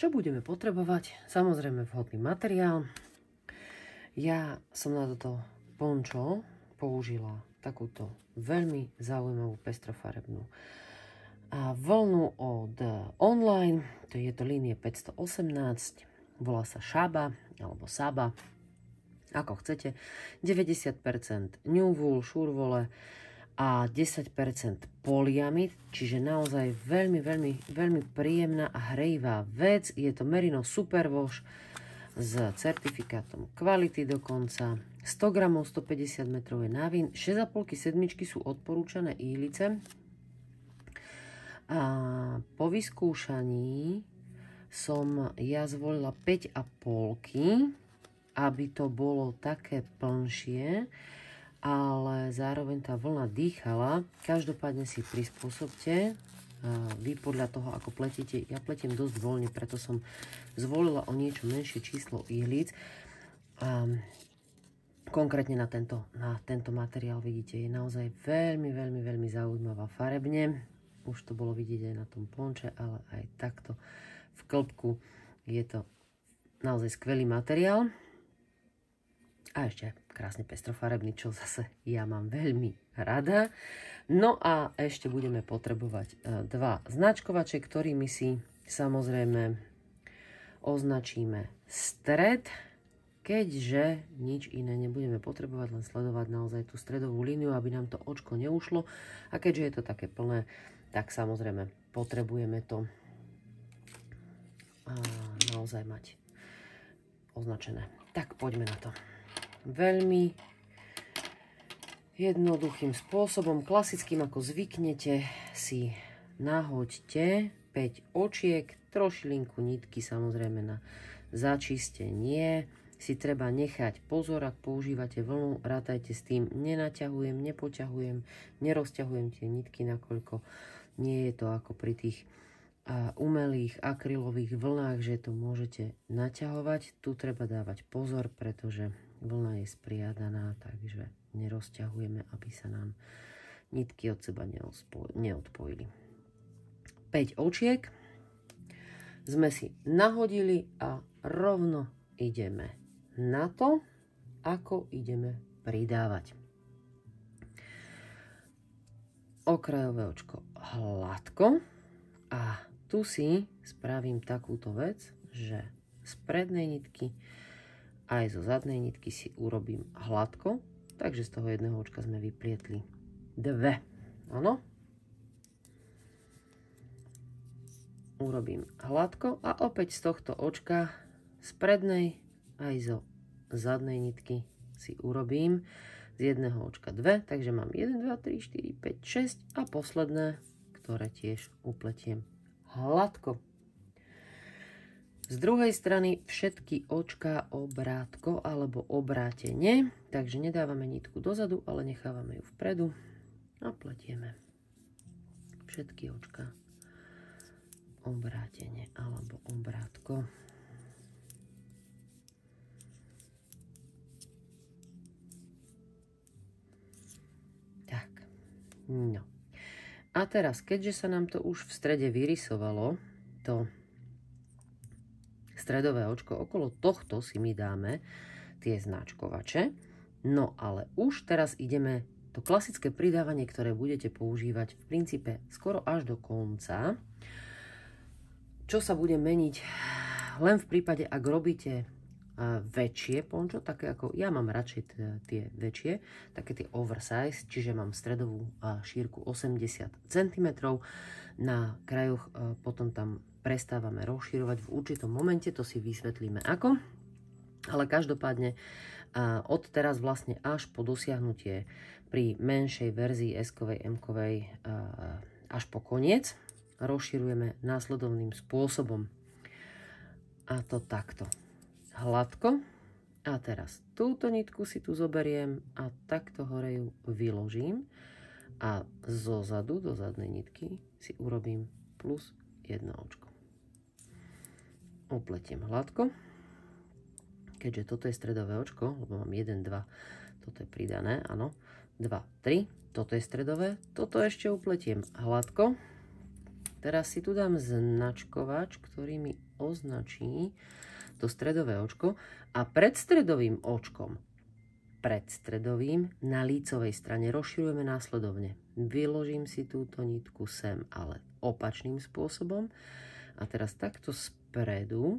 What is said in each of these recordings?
Čo budeme potrebovať? Samozrejme vhodný materiál. Ja som na toto pončo použila takúto veľmi zaujímavú pestrofarebnú vlnu od online. Je to línie 518, volá sa Šaba alebo Saba, ako chcete. 90% New Wool, šurvole a 10% poliamid, čiže naozaj veľmi príjemná a hrejivá vec. Je to Merino Superwash s certifikátom kvality dokonca. 100 gramov, 150 metrov je návín. 6,5 sedmičky sú odporúčané ihlice. A po vyskúšaní som ja zvolila 5,5, aby to bolo také plnšie, ale zároveň tá vlna dýchala. Každopádne si prispôsobte vy podľa toho, ako pletíte. Ja pletiem dosť voľne, preto som zvolila o niečo menšie číslo ihlíc. Konkrétne na tento materiál, vidíte, je naozaj veľmi zaujímavá farebne. Už to bolo vidieť aj na tom ponče, ale aj takto v klbku. Je to naozaj skvelý materiál. A ešte krásne pestrofarebný, čo zase ja mám veľmi rada. No a ešte budeme potrebovať dva značkovače, ktorými si samozrejme označíme stred, keďže nič iné nebudeme potrebovať, len sledovať naozaj tú stredovú líniu, aby nám to očko neušlo. A keďže je to také plné, tak samozrejme potrebujeme to naozaj mať označené. Tak poďme na to. Veľmi jednoduchým spôsobom, klasickým, ako zvyknete, si nahoďte 5 očiek, trošilinku nitky samozrejme na začistenie. Si treba nechať pozor, ak používate vlnu, rátajte s tým, nenaťahujem, nepoťahujem, nerozťahujem tie nitky, nakoľko nie je to ako pri tých umelých akrylových vlnách, že to môžete naťahovať. Tu treba dávať pozor, pretože vlna je spriadaná, takže nerozťahujeme, aby sa nám nitky od seba neodpojili. 5 očiek sme si nahodili a rovno ideme na to, ako ideme pridávať. Okrajové očko hladko a tu si spravím takúto vec, že z prednej nitky aj zo zadnej nitky si urobím hladko, takže z toho jedného očka sme vyplietli dve. Áno. Urobím hladko a opäť z tohto očka z prednej aj zo zadnej nitky si urobím z jedného očka dve, takže mám 1, 2, 3, 4, 5, 6 a posledné, ktoré tiež upletiem hladko. Z druhej strany všetky očka obrátko alebo obrátenie, takže nedávame nitku dozadu, ale nechávame ju vpredu a pletieme všetky očka obrátenie alebo obrátko. No. A teraz, keďže sa nám to už v strede vyrysovalo, to stredové očko, okolo tohto si my dáme tie značkovače. No ale už teraz ideme to klasické pridávanie, ktoré budete používať v princípe skoro až do konca. Čo sa bude meniť len v prípade, ak robíte väčšie pončo, také ako ja mám radšej tie väčšie, také tie oversize, čiže mám stredovú šírku 80 cm. Na krajoch potom tam prestávame rozširovať v určitom momente, to si vysvetlíme ako. Ale každopádne od teraz vlastne až po dosiahnutie pri menšej verzii S-kovej, M-kovej až po koniec rozširujeme následovným spôsobom. A to takto. Hladko. A teraz túto nitku si tu zoberiem a takto hore ju vyložím. A zo zadu do zadnej nitky si urobím plus jedno očko. Upletiem hladko. Keďže toto je stredové očko, lebo mám 1, 2, toto je pridané, áno. 2, 3, toto je stredové, toto ešte upletiem hladko. Teraz si tu dám značkovač, ktorý mi označí to stredové očko a pred stredovým očkom, na lícovej strane rozširujeme následovne. Vyložím si túto nitku sem, ale opačným spôsobom. A teraz takto spredu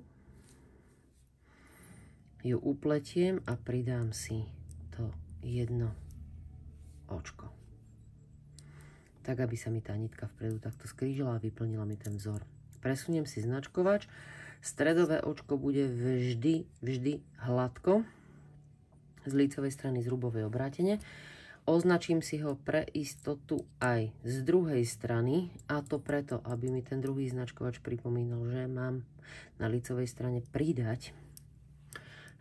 ju upletiem a pridám si to jedno očko. Tak, aby sa mi tá nitka vpredu takto skrížila a vyplnila mi ten vzor. Presuniem si značkovač. Stredové očko bude vždy hladko z lícovej strany zrubovej obrátene. Označím si ho pre istotu aj z druhej strany, a to preto, aby mi ten druhý značkovač pripomínal, že mám na lícovej strane pridať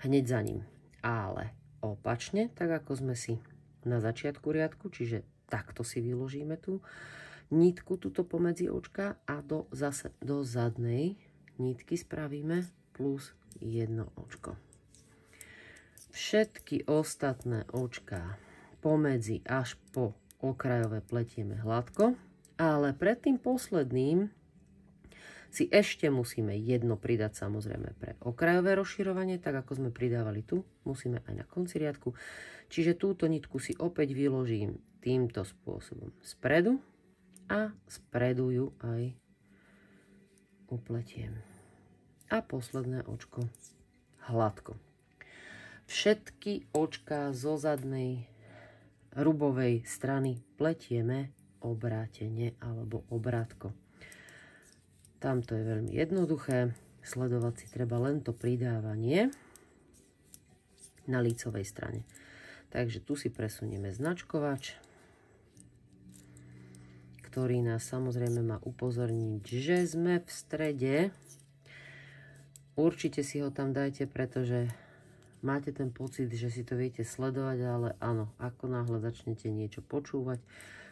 hneď za ním. Ale opačne, tak ako sme si na začiatku riadku, čiže takto si vyložíme tú nitku tuto pomedzi očka a zase do zadnej nitky spravíme plus jedno očko. Všetky ostatné očká pomedzi až po okrajové pletieme hladko, ale pred tým posledným si ešte musíme jedno pridať samozrejme pre okrajové rozširovanie, tak ako sme pridávali tu, musíme aj na konci riadku. Čiže túto nitku si opäť vyložím týmto spôsobom spredu a spredu ju aj upletiem. A posledné očko hladko. Všetky očká zo zadnej rubovej strany pletieme obrátene alebo obrátko. Tamto je veľmi jednoduché, sledovať si treba len to pridávanie na lícovej strane. Takže tu si presunieme značkovač, ktorý nás samozrejme má upozorniť, že sme v strede. Určite si ho tam dajte, pretože máte ten pocit, že si to viete sledovať, ale áno, ako náhle začnete niečo počúvať,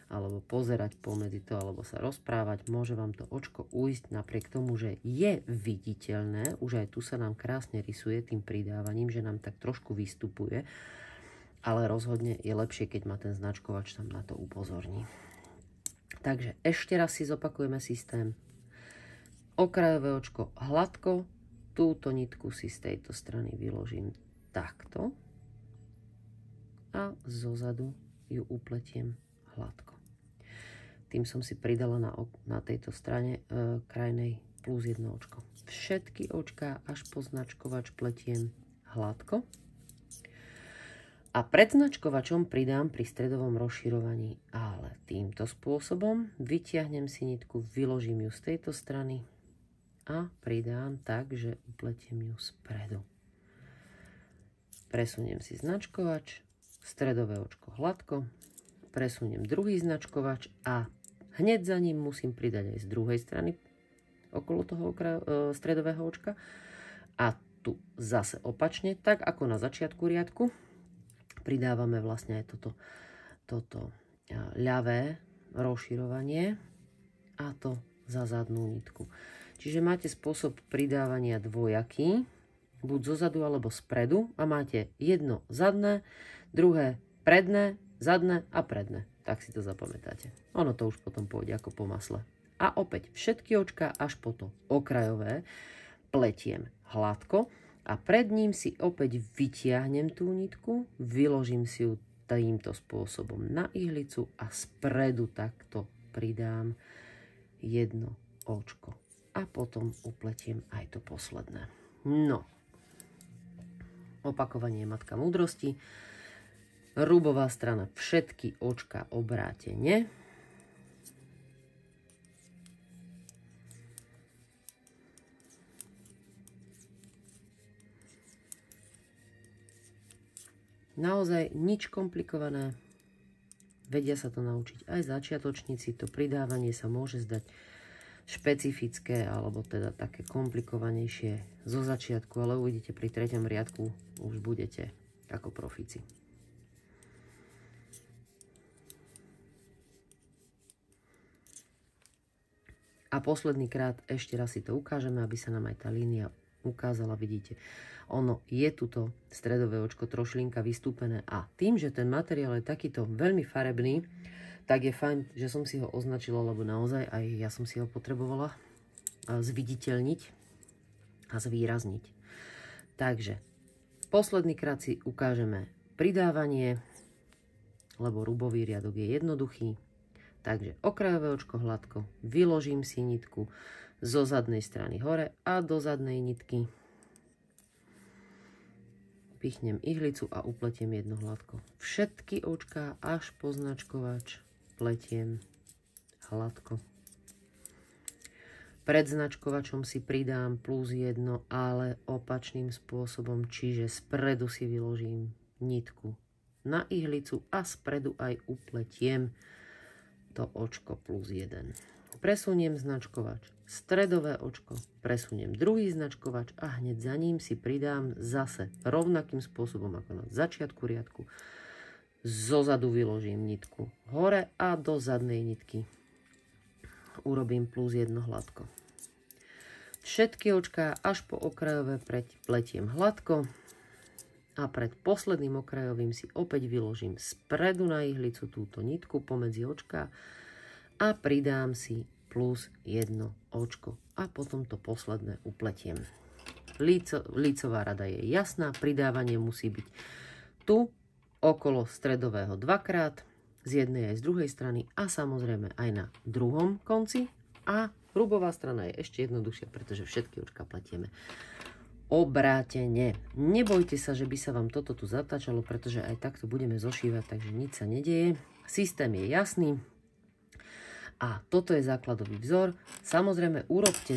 alebo pozerať pomedzi to, alebo sa rozprávať, môže vám to očko ujsť napriek tomu, že je viditeľné, už aj tu sa nám krásne rysuje tým pridávaním, že nám tak trošku vystupuje, ale rozhodne je lepšie, keď ma ten značkovač tam na to upozorní. Takže ešte raz si zopakujeme systém. Okrajové očko hladko, túto nitku si z tejto strany vyložím takto a zozadu ju upletiem hladko. Tým som si pridala na tejto strane krajnej plus jedno očko. Všetky očká až po značkovač pletiem hladko. A pred značkovačom pridám pri stredovom rozširovaní, ale týmto spôsobom vytiahnem si nitku, vyložím ju z tejto strany a pridám tak, že upletiem ju spredu. Presuniem si značkovač, stredové očko hladko, presuniem druhý značkovač a hneď za ním musím pridať aj z druhej strany okolo toho stredového očka. A tu zase opačne, tak ako na začiatku riadku, pridávame vlastne aj toto ľavé rozširovanie a to za zadnú nitku. Čiže máte spôsob pridávania dvojaký, buď zozadu alebo spredu a máte jedno zadné, druhé predné, zadné a predné. Tak si to zapamätáte. Ono to už potom pôjde ako po masle. A opäť všetky očká až po to okrajové pletiem hladko a pred ním si opäť vytiahnem tú nitku, vyložím si ju týmto spôsobom na ihlicu a spredu takto pridám jedno očko. A potom upletiem aj to posledné. No, opakovanie je matka múdrosti. Rubová strana, všetky očka obrátene. Naozaj nič komplikované. Vedia sa to naučiť aj začiatočníci. To pridávanie sa môže zdať špecifické, alebo teda také komplikovanejšie zo začiatku, ale uvidíte, pri treťom riadku už budete ako profíci. A posledný krát ešte raz si to ukážeme, aby sa nám aj tá línia ukázala. Vidíte, ono je tuto stredové očko trošlinka vystúpené a tým, že ten materiál je takýto veľmi farebný, tak je fajn, že som si ho označila, lebo naozaj aj ja som si ho potrebovala zviditeľniť. a zvýrazniť. Takže posledný krát si ukážeme pridávanie, lebo rubový riadok je jednoduchý. Takže okrajové očko hladko, vyložím si nitku zo zadnej strany hore a do zadnej nitky. Pichnem ihlicu a upletiem jedno hladko. Všetky očká až po značkovač pletiem hladko. Pred značkovačom si pridám +1, ale opačným spôsobom, čiže spredu si vyložím nitku na ihlicu a spredu aj upletiem to očko +1. Presuniem značkovač, stredové očko, presuniem druhý značkovač a hneď za ním si pridám zase rovnakým spôsobom ako na začiatku riadku. Zozadu vyložím nitku hore a do zadnej nitky urobím +1 hladko. Všetky očká až po okrajové pletiem hladko a pred posledným okrajovým si opäť vyložím spredu na ihlicu túto nitku pomedzi očká a pridám si +1 očko a potom to posledné upletiem. Lícová rada je jasná, pridávanie musí byť tu okolo stredového dvakrát, z jednej aj z druhej strany a samozrejme aj na druhom konci. A rubová strana je ešte jednoduchšia, pretože všetky očka pletieme obrátene. Nebojte sa, že by sa vám toto tu zatáčalo, pretože aj takto budeme zošívať, takže nič sa nedeje. Systém je jasný. A toto je základový vzor. Samozrejme, urobte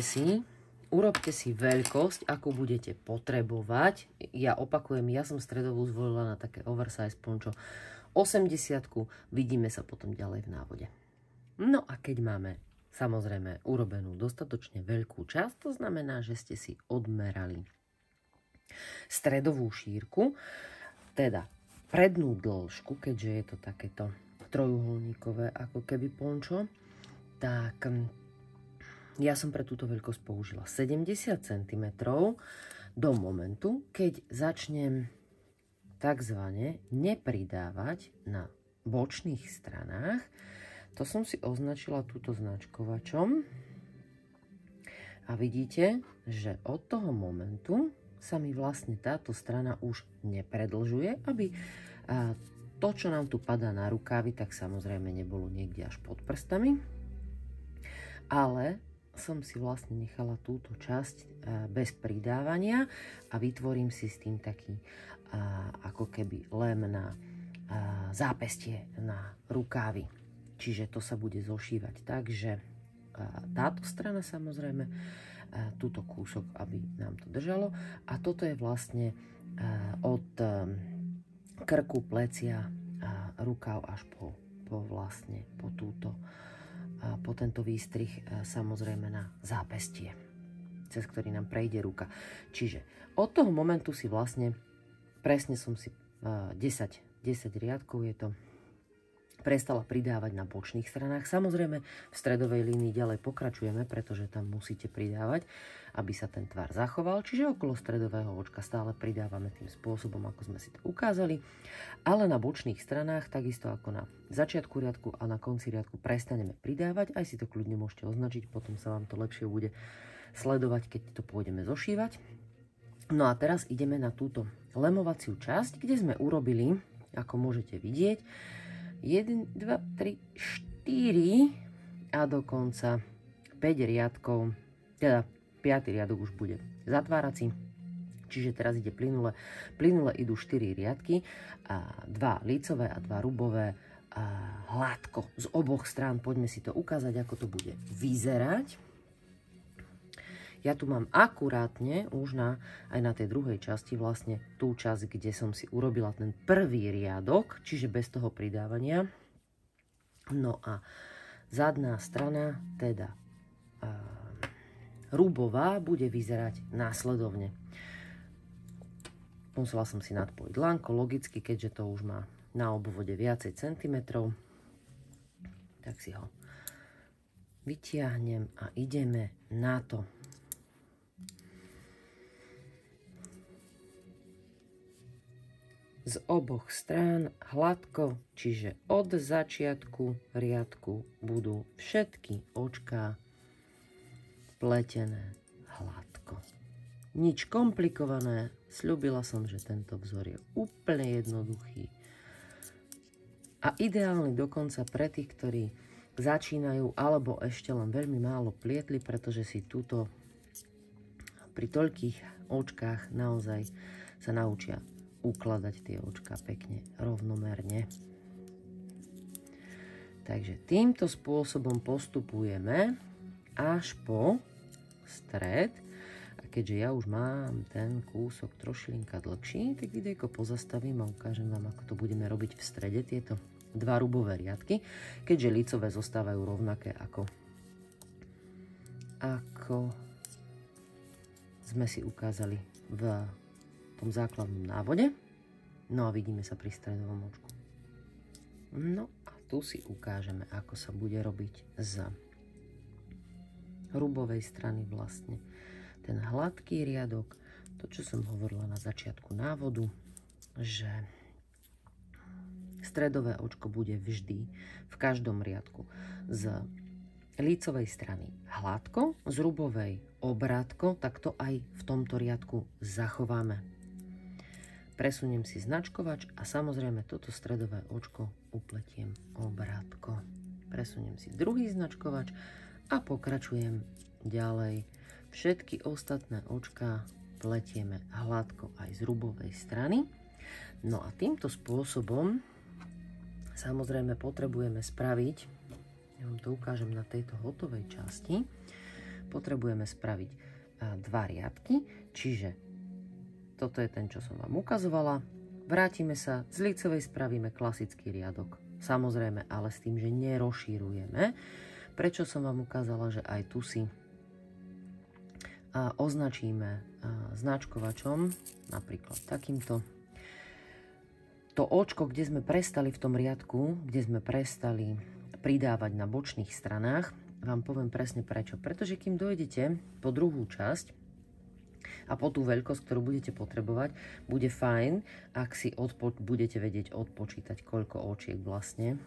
si veľkosť, akú budete potrebovať. Ja opakujem, ja som stredovú zvolila na také oversize pončo 80-ku. Vidíme sa potom ďalej v návode. No a keď máme samozrejme urobenú dostatočne veľkú časť, to znamená, že ste si odmerali stredovú šírku, teda prednú dĺžku, keďže je to takéto trojuholníkové ako keby pončo, tak ja som pre túto veľkosť použila 70 cm do momentu, keď začnem takzvané nepridávať na bočných stranách. To som si označila túto značkovačom a vidíte, že od toho momentu sa mi vlastne táto strana už nepredlžuje, aby to, čo nám tu padá na rukávy, tak samozrejme nebolo niekde až pod prstami, ale som si vlastne nechala túto časť bez pridávania a vytvorím si s tým taký ako keby lem na zápestie na rukávy. Čiže to sa bude zošívať. Takže táto strana samozrejme, túto kúsok, aby nám to držalo. A toto je vlastne od krku, plecia, rukáv až po tento výstrih, samozrejme na zápestie, cez ktorý nám prejde ruka. Čiže od toho momentu si vlastne, presne som si 10 riadkov je to, prestala pridávať na bočných stranách. Samozrejme v stredovej línii ďalej pokračujeme, pretože tam musíte pridávať, aby sa ten tvar zachoval. Čiže okolo stredového očka stále pridávame tým spôsobom, ako sme si to ukázali. Ale na bočných stranách, takisto ako na začiatku riadku a na konci riadku, prestaneme pridávať. Aj si to kľudne môžete označiť, potom sa vám to lepšie bude sledovať, keď to pôjdeme zošívať. No a teraz ideme na túto lemovaciu časť, kde sme urobili, ako môžete vidieť, 1, 2, 3, 4 a dokonca 5 riadkov, teda 5. riadok už bude zatvárací, čiže teraz ide plynule. Plynule idú 4 riadky, 2 lícové a 2 rubové, hladko z oboch strán. Poďme si to ukázať, ako to bude vyzerať. Ja tu mám akurátne už aj na tej druhej časti vlastne tú časť, kde som si urobila ten prvý riadok, čiže bez toho pridávania. No a zadná strana, teda rubová, bude vyzerať následovne. Musela som si nadpojiť lánko, logicky, keďže to už má na obvode viacej centimetrov. Tak si ho vytiahnem a ideme na to. Z oboch strán hladko, čiže od začiatku riadku budú všetky očká pletené hladko. Nič komplikované. Sľúbila som, že tento vzor je úplne jednoduchý. A ideálny dokonca pre tých, ktorí začínajú alebo ešte len veľmi málo plietli, pretože si túto pri toľkých očkách naozaj sa naučia ukladať tie očka pekne rovnomerne. Takže týmto spôsobom postupujeme až po stred. A keďže ja už mám ten kúsok trošilinka dlhší, tak videjko pozastavím a ukážem vám, ako to budeme robiť v strede, tieto dva rubové riadky, keďže lícové zostávajú rovnaké ako sme si ukázali v tom základnom návode. No a vidíme sa pri stredovom očku. No a tu si ukážeme, ako sa bude robiť z rubovej strany vlastne ten hladký riadok, to čo som hovorila na začiatku návodu, že stredové očko bude vždy v každom riadku z lícovej strany hladko, z rubovej obrátko, tak to aj v tomto riadku zachováme. Presuniem si značkovač a samozrejme toto stredové očko upletiem obrátko. Presuniem si druhý značkovač a pokračujem ďalej. Všetky ostatné očká pletieme hladko aj z rubovej strany. No a týmto spôsobom samozrejme potrebujeme spraviť, ja vám to ukážem na tejto hotovej časti, potrebujeme spraviť dva riadky, čiže toto je ten, čo som vám ukazovala. Vrátime sa, z lícovej spravíme klasický riadok. Samozrejme, ale s tým, že nerozšírujeme. Prečo som vám ukázala, že aj tu si označíme značkovačom, napríklad takýmto. To očko, kde sme prestali v tom riadku, kde sme prestali pridávať na bočných stranách, vám poviem presne prečo. Pretože kým dojdete po druhú časť, a po tú veľkosť, ktorú budete potrebovať, bude fajn, ak si budete vedieť odpočítať, koľko očiek vlastne,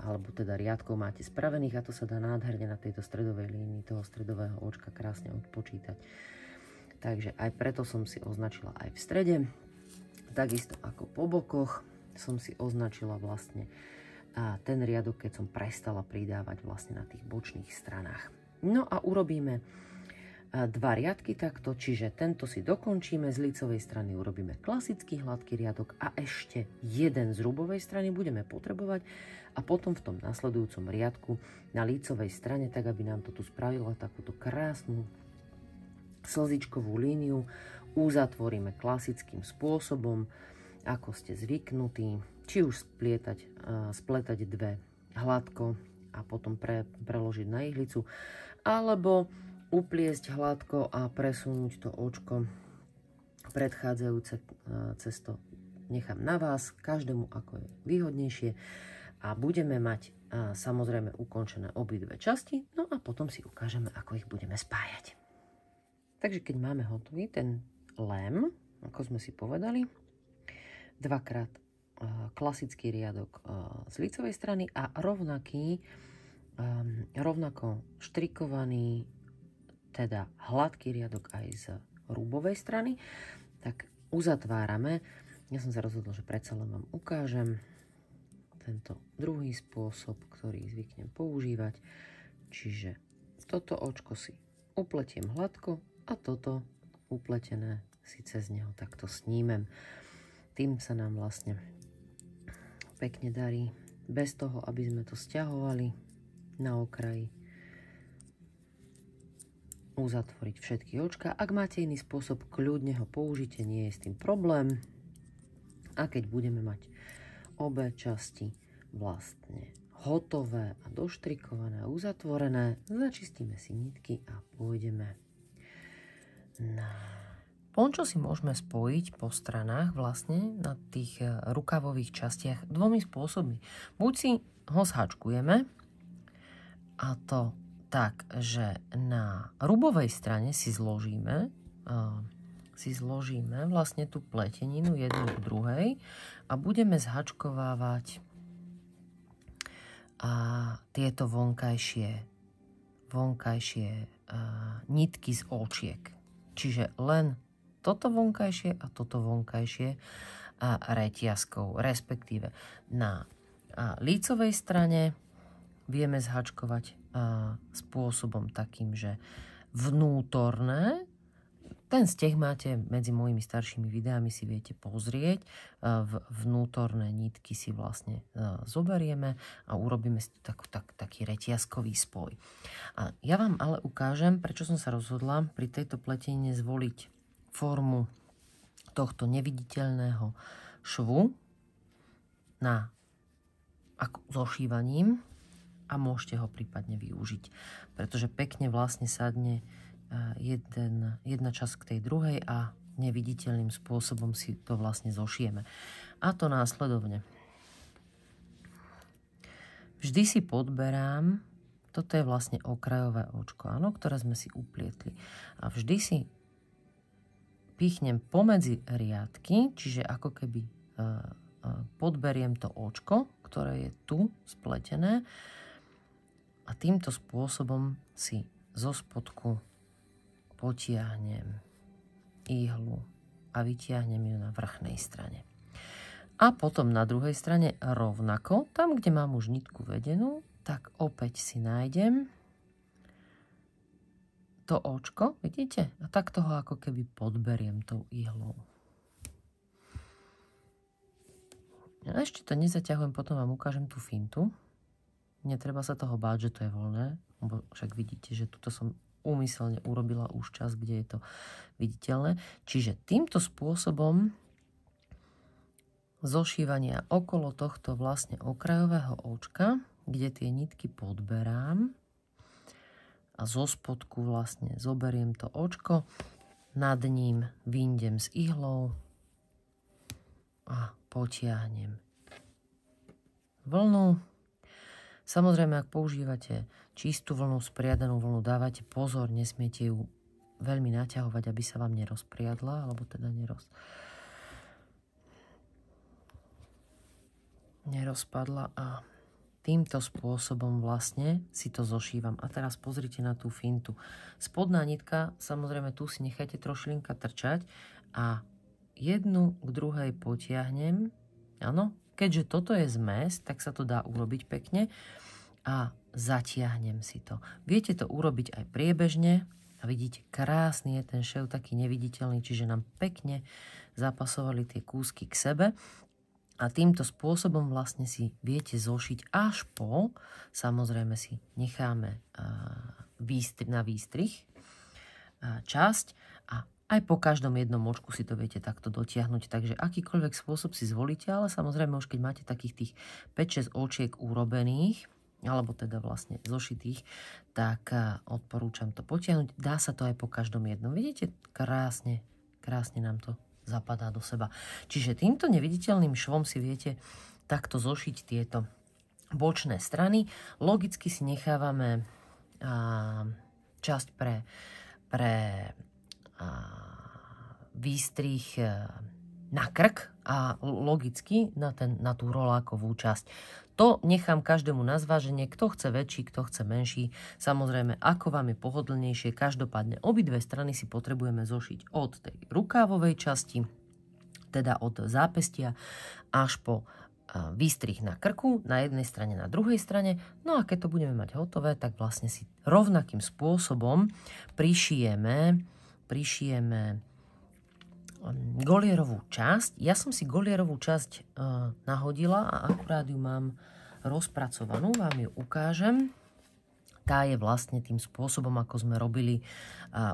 alebo teda riadkov máte spravených, a to sa dá nádherne na tejto stredovej línii toho stredového očka krásne odpočítať. Takže aj preto som si označila aj v strede, takisto ako po bokoch som si označila vlastne ten riadok, keď som prestala pridávať vlastne na tých bočných stranách. No a urobíme dva riadky takto, čiže tento si dokončíme, z lícovej strany urobíme klasický hladký riadok a ešte jeden z rubovej strany budeme potrebovať a potom v tom nasledujúcom riadku na lícovej strane, tak aby nám to tu spravilo takúto krásnu slzičkovú líniu, uzatvoríme klasickým spôsobom, ako ste zvyknutí, či už spletať dve hladko a potom preložiť na ihlicu, alebo upliesť hladko a presunúť to očko predchádzajúce cesto nechám na vás, každému ako je výhodnejšie, a budeme mať samozrejme ukončené obidve časti, no a potom si ukážeme, ako ich budeme spájať. Takže keď máme hotový ten lém, ako sme si povedali, dvakrát klasický riadok z lícovej strany a rovnako štrikovaný, teda hladký riadok aj z rubovej strany, tak uzatvárame. Ja som sa rozhodol, že predsa len vám ukážem tento druhý spôsob, ktorý zvyknem používať. Čiže toto očko si upletiem hladko a toto upletené si cez neho takto snímem. Tým sa nám vlastne pekne darí, bez toho, aby sme to sťahovali na okraji, uzatvoriť všetky očka. Ak máte iný spôsob, kľudne ho použite, nie je s tým problém. A keď budeme mať obe časti vlastne hotové a doštrikované a uzatvorené, začistíme si nitky a pôjdeme na pončo. Si môžeme spojiť po stranách vlastne na tých rukavových častiach dvomi spôsobmi. Buď si ho zhačkujeme, a to tak, že na rubovej strane si zložíme vlastne tú pleteninu jednu k druhej a budeme zhačkovávať tieto vonkajšie nitky z očiek. Čiže len toto vonkajšie a toto vonkajšie reťazkou, respektíve na lícovej strane vieme zhačkovať spôsobom takým, že vnútorné, ten steh máte medzi mojimi staršími videami, si viete pozrieť. Vnútorné nitky si vlastne zoberieme a urobíme si taký reťazkový spoj. A ja vám ale ukážem, prečo som sa rozhodla pri tejto pletenine zvoliť formu tohto neviditeľného švu zošívaním a môžete ho prípadne využiť, pretože pekne vlastne sadne jedna časť k tej druhej a neviditeľným spôsobom si to vlastne zošijeme. A to následovne. Vždy si podberám, toto je vlastne okrajové očko, áno, ktoré sme si uplietli. A vždy si pichnem pomedzi riadky, čiže ako keby podberiem to očko, ktoré je tu spletené a týmto spôsobom si zo spodku potiahnem ihlu a vytiahnem ju na vrchnej strane. A potom na druhej strane rovnako, tam, kde mám už nitku vedenú, tak opäť si nájdem to očko, vidíte? A tak toho ako keby podberiem tou ihlou. Ja ešte to nezaťahujem, potom vám ukážem tú fintu. Netreba sa toho báť, že to je voľné, lebo však vidíte, že tuto som úmyselne urobila už čas, kde je to viditeľné. Čiže týmto spôsobom zošívania okolo tohto vlastne okrajového očka, kde tie nitky podberám a zo spodku vlastne zoberiem to očko, nad ním vyjdem s ihlou a potiahnem vlnu. Samozrejme, ak používate čistú vlnu, spriadanú vlnu, dávajte pozor, nesmiete ju veľmi naťahovať, aby sa vám nerozpriadla, alebo teda nerozpadla a týmto spôsobom vlastne si to zošívam. A teraz pozrite na tú fintu. Spodná nitka, samozrejme tu si nechajte trošilinka trčať a jednu k druhej potiahnem. Áno, keďže toto je zmes, tak sa to dá urobiť pekne a zatiahnem si to. Viete to urobiť aj priebežne a vidíte, krásny je ten šev, taký neviditeľný, čiže nám pekne zapasovali tie kúsky k sebe a týmto spôsobom vlastne si viete zošiť až po, samozrejme si necháme na výstrih časť a aj po každom jednom očku si to viete takto dotiahnuť, takže akýkoľvek spôsob si zvolíte, ale samozrejme už keď máte takých tých 5-6 očiek urobených, alebo teda vlastne zošitých, tak odporúčam to potiahnuť. Dá sa to aj po každom jednom. Vidíte, krásne nám to zapadá do seba. Čiže týmto neviditeľným švom si viete takto zošiť tieto bočné strany. Logicky si nechávame časť pre výstrih na krk a logicky na tú rolákovú časť. To nechám každému na zváženie, kto chce väčší, kto chce menší. Samozrejme, ako vám je pohodlnejšie, každopádne obidve strany si potrebujeme zošiť od tej rukávovej časti, teda od zápestia, až po výstrih na krku, na jednej strane, na druhej strane. No a keď to budeme mať hotové, tak vlastne si rovnakým spôsobom prišijeme golierovú časť. Ja som si golierovú časť nahodila a akurát ju mám rozpracovanú, vám ju ukážem. Tá je vlastne tým spôsobom, ako sme robili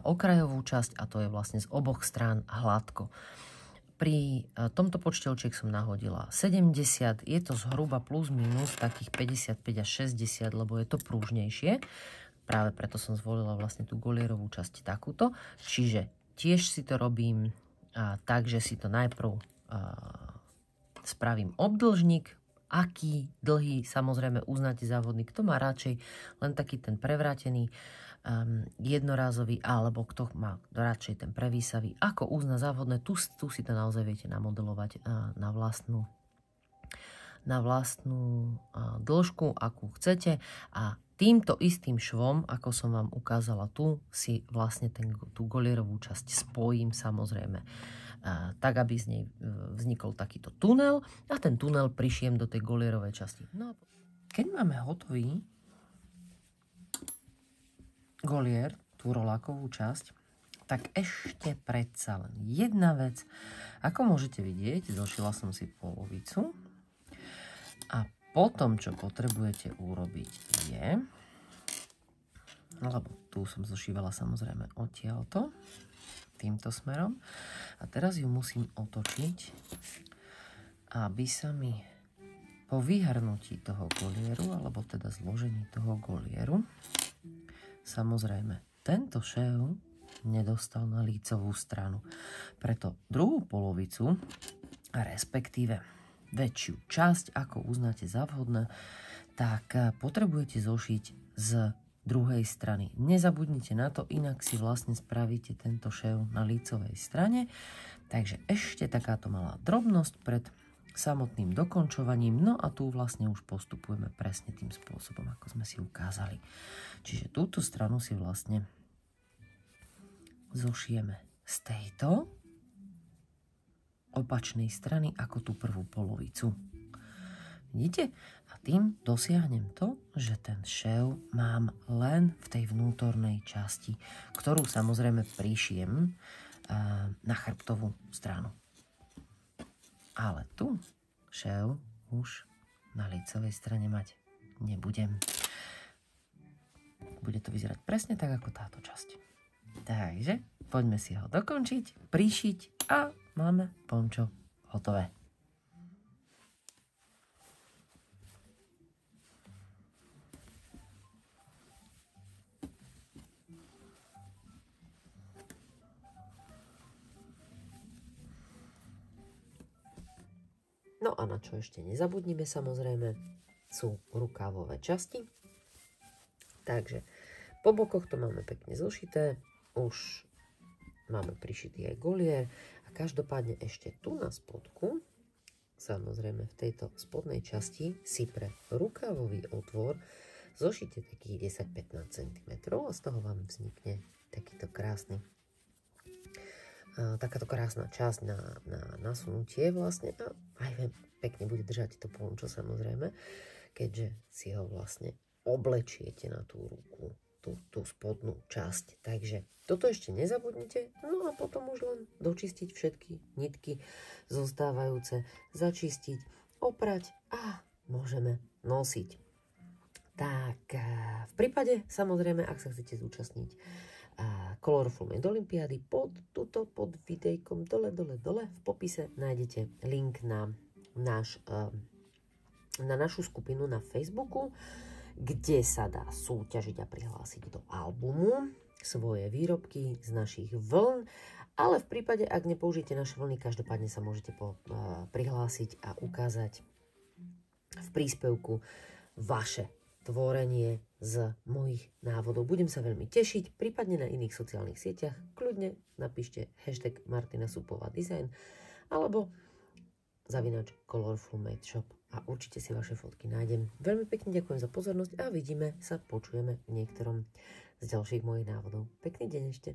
okrajovú časť a to je vlastne z oboch strán hladko. Pri tomto počte očiek som nahodila 70, je to zhruba plus minus takých 55 až 60, lebo je to prúžnejšie. Práve preto som zvolila vlastne tú golierovú časť takúto. Čiže tiež si to robím tak, že si to najprv spravím obdĺžnik, aký dlhý, samozrejme uznáte závodný, kto má radšej len taký ten prevrátený jednorázový, alebo kto má radšej ten prevýsavý, ako uzná závodné, tu si to naozaj viete namodelovať na vlastnú dĺžku, akú chcete a týmto istým švom, ako som vám ukázala tu, si vlastne tú golierovú časť spojím samozrejme tak, aby z nej vznikol takýto tunel a ten tunel prišiem do tej golierovej časti. No a keď máme hotový golier, tú rolákovú časť, tak ešte predsa len jedna vec. Ako môžete vidieť, zošila som si polovicu a potom, čo potrebujete urobiť je, lebo tu som zošívala samozrejme odtiaľto, týmto smerom. A teraz ju musím otočiť, aby sa mi po vyhrnutí toho golieru, alebo teda zložení toho golieru, samozrejme tento šév nedostal na lícovú stranu. Preto druhú polovicu, respektíve väčšiu časť, ako uznáte za vhodné, tak potrebujete zošiť z druhej strany. Nezabudnite na to, inak si vlastne spravíte tento šév na lícovej strane. Takže ešte takáto malá drobnosť pred samotným dokončovaním. No a tu vlastne už postupujeme presne tým spôsobom, ako sme si ukázali. Čiže túto stranu si vlastne zošijeme z tejto opačnej strany ako tú prvú polovicu. Vidíte? A tým dosiahnem to, že ten šév mám len v tej vnútornej časti, ktorú samozrejme prišijem na chrbtovú stranu. Ale tu šév už na lícovej strane mať nebudem. Bude to vyzerať presne tak, ako táto časť. Takže poďme si ho dokončiť, prišiť a máme pončo hotové. No a na čo ešte nezabudnime samozrejme, sú rukávové časti. Takže po bokoch to máme pekne zošité, už máme prišitý aj golier a každopádne ešte tu na spodku, samozrejme v tejto spodnej časti si pre rukávový otvor zošite takých 10-15 cm a z toho vám vznikne takýto krásny takáto krásna časť na nasunutie vlastne a aj pekne bude držať to pončo samozrejme, keďže si ho vlastne oblečiete na tú ruku, tú spodnú časť. Takže toto ešte nezabudnite, no a potom už len dočistiť všetky nitky zostávajúce, začistiť, oprať a môžeme nosiť. Tak v prípade samozrejme, ak sa chcete zúčastniť Colorful Made Olympiády, pod videjkom dole v popise nájdete link na našu skupinu na Facebooku, kde sa dá súťažiť a prihlásiť do albumu svoje výrobky z našich vln, ale v prípade, ak nepoužijete naše vlny, každopádne sa môžete prihlásiť a ukázať v príspevku vaše tvorenie z mojich návodov. Budem sa veľmi tešiť, prípadne na iných sociálnych sieťach. Kľudne napíšte hashtag Martina Supová design alebo @ Colorful Made Shop a určite si vaše fotky nájdem. Veľmi pekne ďakujem za pozornosť a vidíme sa, počujeme v niektorom z ďalších mojich návodov. Pekný deň ešte.